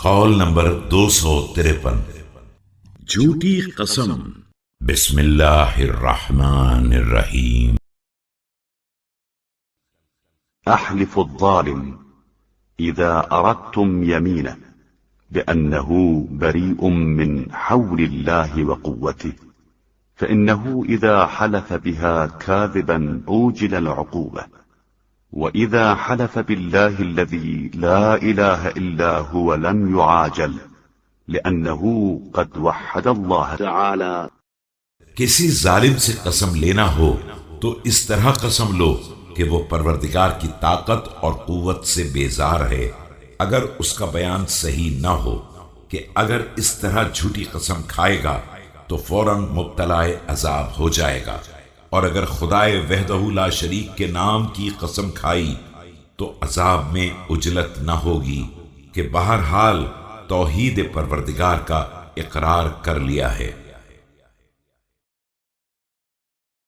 قول نمبر 253۔ جھوٹی قسم۔ بسم اللہ الرحمن الرحیم۔ أحلف الظالم إذا أردتم يمينه بأنه بريء من حول الله وقوته، فإنه إذا حلف بها كاذبا عوجل العقوبة، وإذا حلف بالله الذي لا إله إلا هو لم يعاجل، لأنه قد وحد الله تعالى۔ کسی ظالم سے قسم لینا ہو تو اس طرح قسم لو کہ وہ پروردگار کی طاقت اور قوت سے بیزار ہے، اگر اس کا بیان صحیح نہ ہو کہ اگر اس طرح جھوٹی قسم کھائے گا تو فوراً مبتلا عذاب ہو جائے گا، اور اگر خدائے وحدہ لا شریک کے نام کی قسم کھائی تو عذاب میں عجلت نہ ہوگی کہ بہرحال توحید پروردگار کا اقرار کر لیا ہے۔